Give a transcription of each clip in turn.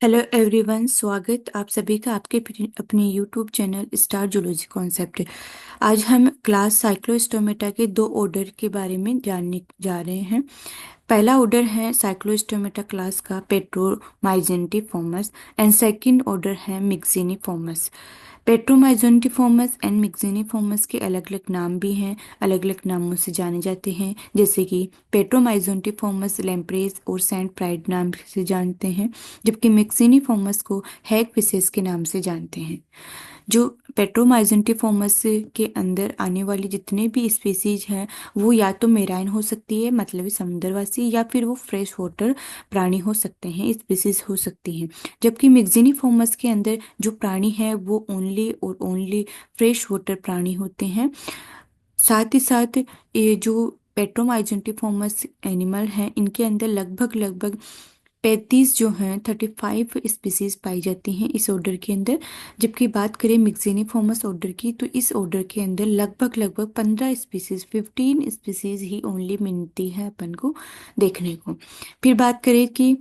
Hello everyone, स्वागत आप सभी का आपके अपने YouTube channel star zoology concept. आज हम क्लास साइक्लोस्टोमेटा के दो ऑर्डर के बारे में जानने जा रहे हैं। पहला ऑर्डर है साइक्लोस्टोमेटा क्लास का पेट्रोमाइजेंटिफॉर्मस एंड सेकंड ऑर्डर है मिक्सिनिफॉर्मस। पेट्रोमाइजेंटिफॉर्मस एंड मिक्सिनिफॉर्मस के अलग अलग नाम भी हैं, अलग अलग नामों से जाने जाते हैं, जैसे कि पेट्रोमाइजेंटिफॉर्मस लैम्प्रेस और सेंट प्राइड नाम से जानते हैं, जबकि मिक्सिनिफॉर्मस को हैग फिशेस के नाम से जानते हैं। जो पेट्रोमाइजेंटिफॉर्मस के अंदर आने वाली जितने भी स्पीसीज हैं वो या तो मेराइन हो सकती है, मतलब समुद्रवासी, या फिर वो फ्रेश वाटर प्राणी हो सकते हैं, स्पीसीज हो सकती हैं। जबकि मिक्सिनिफॉर्मस के अंदर जो प्राणी है वो ओनली और ओनली फ्रेश वाटर प्राणी होते हैं। साथ ही साथ ये जो पेट्रोमाइजेंटिफॉर्मस एनिमल हैं इनके अंदर लगभग लगभग 35 जो हैं 35 स्पीसीज पाई जाती हैं इस ऑर्डर के अंदर। जबकि बात करें मिक्सिनिफॉर्मस ऑर्डर की तो इस ऑर्डर के अंदर लगभग लगभग 15 स्पीसीज 15 स्पीसीज ही ओनली मिलती है अपन को देखने को। फिर बात करें कि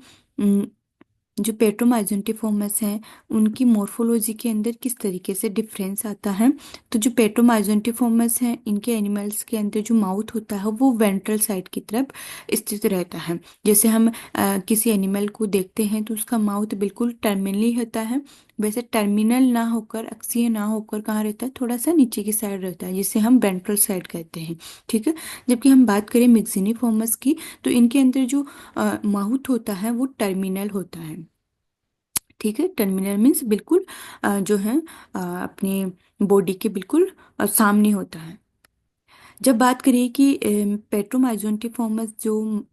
जो पेट्रोमाइजेंटिफॉर्मस हैं उनकी मॉर्फोलॉजी के अंदर किस तरीके से डिफरेंस आता है। तो जो पेट्रोमाइजेंटिफॉर्मस हैं इनके एनिमल्स के अंदर जो माउथ होता है वो वेंट्रल साइड की तरफ स्थित रहता है। जैसे हम किसी एनिमल को देखते हैं तो उसका माउथ बिल्कुल टर्मिनली होता है, वैसे टर्मिनल ना होकर अक्षीय ना होकर कहाँ रहता है, थोड़ा सा नीचे की साइड रहता है, जिसे हम वेंट्रल साइड कहते हैं। ठीक है। जबकि हम बात करें मिक्सिनिफॉर्मस की तो इनके अंदर जो माउथ होता है वो टर्मिनल होता है। ठीक है, टर्मिनल मीन्स बिल्कुल जो है अपने बॉडी के बिल्कुल सामने होता है। जब बात करें कि पेट्रोमाइजोंटिफॉर्मस जो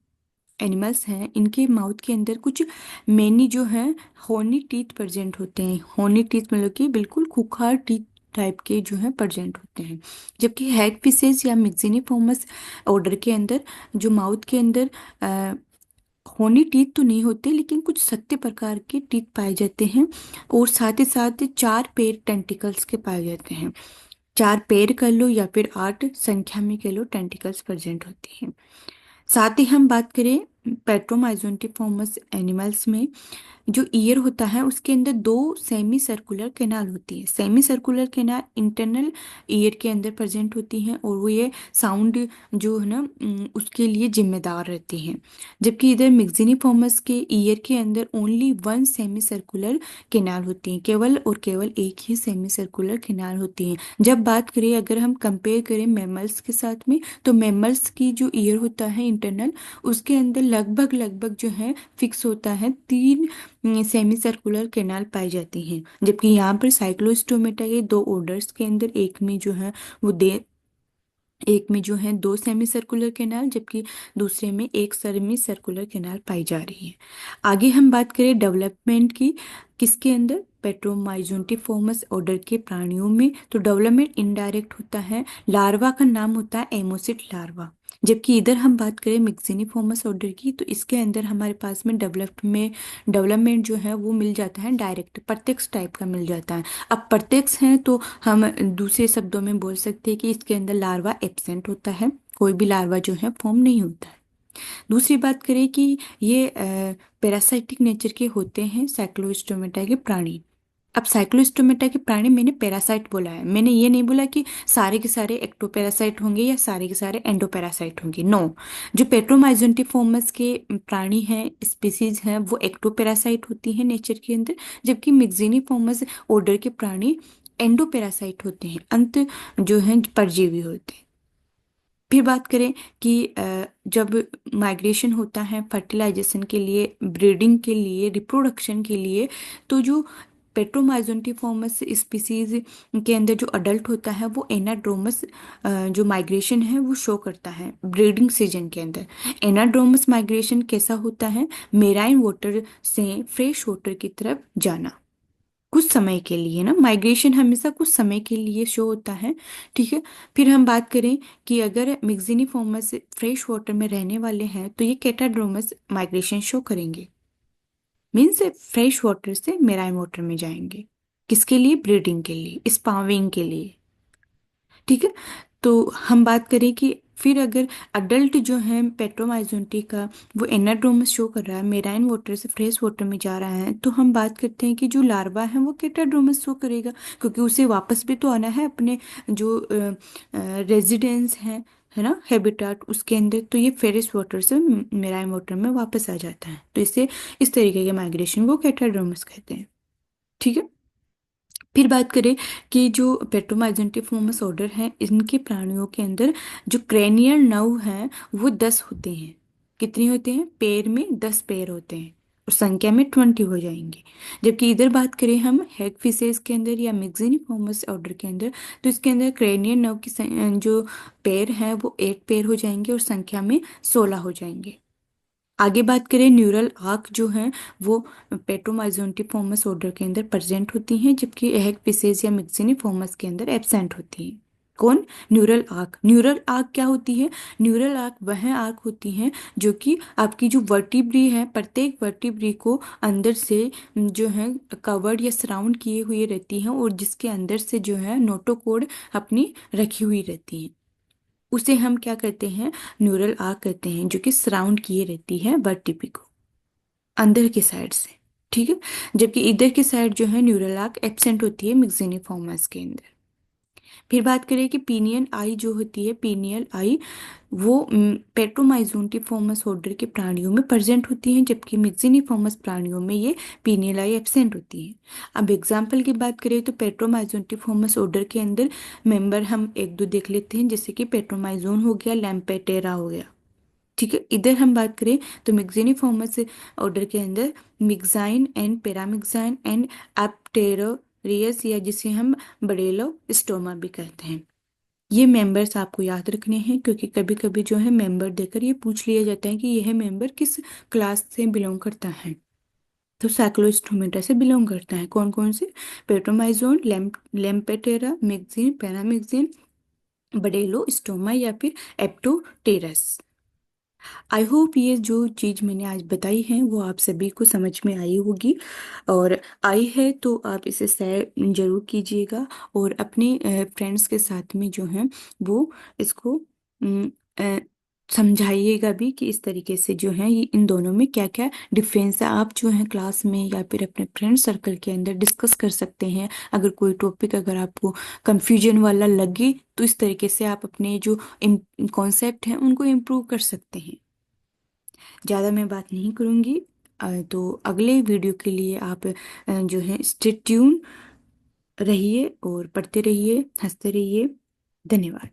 एनिमल्स हैं इनके माउथ के अंदर कुछ मैनी जो है होनी टीथ प्रेजेंट होते हैं। होनी टीथ मतलब कि बिल्कुल खुखार टीथ टाइप के जो है प्रेजेंट होते हैं। जबकि हैग फिशेज या मिक्सिनिफॉर्मस ऑर्डर के अंदर जो माउथ के अंदर होनी टीथ तो नहीं होते, लेकिन कुछ सत्य प्रकार के टीथ पाए जाते हैं, और साथ ही साथ 4 पैर टेंटिकल्स के पाए जाते हैं। 4 पैर कर लो या फिर 8 संख्या में कह लो टेंटिकल्स प्रेजेंट होती हैं। साथ ही हम बात करें पेट्रोमाइजोंटिफॉर्मस एनिमल्स में जो ईयर होता है उसके अंदर 2 सेमी सर्कुलर कैनाल होती है। Semi circular canal internal ear के अंदर प्रेजेंट होती हैं और वो ये साउंड जो है ना उसके लिए जिम्मेदार रहती हैं। जबकि इधर मिक्सिनिफॉर्मस के ईयर के अंदर ओनली 1 सेमी सर्कुलर कैनाल होती है, केवल और केवल एक ही सेमी सर्कुलर कैनाल होती है। जब बात करें अगर हम कंपेयर करें मैमल्स के साथ में तो मैमल्स की जो ईयर होता है इंटरनल उसके अंदर लगभग लगभग जो है फिक्स होता है 3 सेमी सर्कुलर कैनाल पाई जाती हैं। जबकि यहाँ पर साइक्लोस्टोमेटा के दो ऑर्डर्स के अंदर एक में जो है 2 सेमी सर्कुलर कैनाल, जबकि दूसरे में 1 सेमी सर्कुलर कैनाल पाई जा रही है। आगे हम बात करें डेवलपमेंट की, किसके अंदर, पेट्रोमाइजोंटिफॉर्मस ऑर्डर के प्राणियों में, तो डेवलपमेंट इनडायरेक्ट होता है। लार्वा का नाम होता है एमोसिट लार्वा। जबकि इधर हम बात करें मिक्सिनिफॉर्मस ऑर्डर की तो इसके अंदर हमारे पास में डेवलपमेंट जो है वो मिल जाता है, डायरेक्ट प्रत्यक्ष टाइप का मिल जाता है। अब प्रत्यक्ष है तो हम दूसरे शब्दों में बोल सकते हैं कि इसके अंदर लार्वा एब्सेंट होता है, कोई भी लार्वा जो है फॉर्म नहीं होता है। दूसरी बात करें कि ये पैरासाइटिक नेचर के होते हैं साइक्लोस्टोमेटा के प्राणी। अब साइक्लोस्टोमेटा के प्राणी, मैंने पैरासाइट बोला है, मैंने ये नहीं बोला कि सारे के सारे एक्टोपैरासाइट होंगे या सारे के सारे एंडोपैरासाइट होंगे, नो। जो पेट्रोमाइजोंटिफॉर्मस के प्राणी हैं, स्पीसीज हैं, वो एक्टोपैरासाइट होती हैं नेचर के अंदर, जबकि मिक्सिनिफॉर्मस ऑर्डर के प्राणी एंडोपैरासाइट होते हैं, अंत जो हैं परजीवी होते हैं। फिर बात करें कि जब माइग्रेशन होता है फर्टिलाइजेशन के लिए, ब्रीडिंग के लिए, रिप्रोडक्शन के लिए, तो जो पेट्रोमाइजोंटिफॉर्मस स्पीसीज के अंदर जो अडल्ट होता है वो एनाड्रोमस जो माइग्रेशन है वो शो करता है ब्रीडिंग सीजन के अंदर। एनाड्रोमस माइग्रेशन कैसा होता है, मेराइन वाटर से फ्रेश वाटर की तरफ जाना कुछ समय के लिए ना, माइग्रेशन हमेशा कुछ समय के लिए शो होता है। ठीक है। फिर हम बात करें कि अगर मिक्सिनिफॉर्मस फ्रेश वाटर में रहने वाले हैं तो ये कैटाड्रोमस माइग्रेशन शो करेंगे, मीन्स फ्रेश वाटर से मेराइन वाटर में जाएंगे, किसके लिए, ब्रीडिंग के लिए, स्पाविंग के लिए। ठीक है। तो हम बात करें कि फिर अगर अडल्ट जो है पेट्रोमाइजोन्टी का वो एनाड्रोमस शो कर रहा है, मेराइन वाटर से फ्रेश वाटर में जा रहा है, तो हम बात करते हैं कि जो लार्वा है वो केटाड्रोमस शो करेगा, क्योंकि उसे वापस भी तो आना है अपने जो रेजिडेंस है ना, हैबिटाट उसके अंदर। तो ये फ्रेश वाटर से मेराइन वाटर में वापस आ जाता है, तो इसे इस तरीके के माइग्रेशन को केटाड्रोमस कहते हैं। ठीक है। फिर बात करें कि जो पेट्रोमाइजेंटिफोमस ऑर्डर है, इनके प्राणियों के अंदर जो क्रेनियल नर्व हैं वो 10 होते हैं। कितने होते हैं? पैर में 10 पैर होते हैं, और संख्या में 20 हो जाएंगे। जबकि इधर बात करें हम हैग फिशेस के अंदर या मिक्सिनिफोमस ऑर्डर के अंदर, तो इसके अंदर क्रेनियल नर्व की जो पैर हैं वो 8 पैर हो जाएंगे और संख्या में 16 हो जाएंगे। आगे बात करें न्यूरल आर्क जो है वो पेट्रोमाइजोन्टिफोमस ऑर्डर के अंदर प्रेजेंट होती हैं, जबकि एहेक फिशेज या मिक्सिनिफोमस के अंदर एब्सेंट होती हैं। कौन? Neural arc. न्यूरल आर्क क्या होती है? न्यूरल आर्क वह आर्क होती हैं जो कि आपकी जो वर्टिब्री है, प्रत्येक वर्टिब्री को अंदर से जो है कवर्ड या सराउंड किए हुए रहती हैं, और जिसके अंदर से जो है नोटोकॉर्ड अपनी रखी हुई रहती है, उसे हम क्या कहते हैं? न्यूरल आर्क कहते हैं, जो कि सराउंड किए रहती है वर्टिब्री को अंदर की साइड से। ठीक है। जबकि इधर की साइड जो है न्यूरल आर्क एब्सेंट होती है मिक्सिनिफॉर्मस के अंदर। फिर बात करें कि पीनियन आई जो होती है, पीनियल आई वो पेट्रोमाइजोन्टिफॉर्मस ऑर्डर के प्राणियों में प्रेजेंट होती हैं, जबकि मिक्सिनिफॉर्मस प्राणियों में ये पीनियल आई एब्सेंट होती है। अब एग्जाम्पल की बात करें तो पेट्रोमाइजोन्टिफॉर्मस ऑर्डर के अंदर मेंबर हम एक दो देख लेते हैं, जैसे कि पेट्रोमाइजोन हो गया, लैम्पेटेरा हो गया। ठीक है। इधर हम बात करें तो मिक्सिनिफॉर्मस ऑर्डर के अंदर मिक्साइन एंड पैरामिक्साइन एंड एप्टेरोरियस, या जिसे हम बडेलो स्टोमा भी कहते हैं। ये मेंबर्स आपको याद रखने हैं, क्योंकि कभी कभी जो है मेंबर देकर ये पूछ लिया जाता है कि यह मेंबर किस क्लास से बिलोंग करता है। तो साइक्लोस्टोमेटा से बिलोंग करता है। कौन कौन से? पेट्रोमाइजोन, लेम्पेटेरा, मिक्सिन, पैरामिक्सिन, बडेलो स्टोमा या फिर एप्टोटेरस। आई होप ये जो चीज़ मैंने आज बताई है वो आप सभी को समझ में आई होगी, और आई है तो आप इसे शेयर जरूर कीजिएगा, और अपने फ्रेंड्स के साथ में जो है वो इसको अ, समझाइएगा भी कि इस तरीके से जो है ये इन दोनों में क्या क्या डिफरेंस है। आप जो है क्लास में या फिर अपने फ्रेंड सर्कल के अंदर डिस्कस कर सकते हैं। अगर कोई टॉपिक अगर आपको कंफ्यूजन वाला लगे तो इस तरीके से आप अपने जो कॉन्सेप्ट हैं उनको इम्प्रूव कर सकते हैं। ज़्यादा मैं बात नहीं करूँगी। तो अगले वीडियो के लिए आप जो है स्टे ट्यून रहिए और पढ़ते रहिए, हंसते रहिए। धन्यवाद।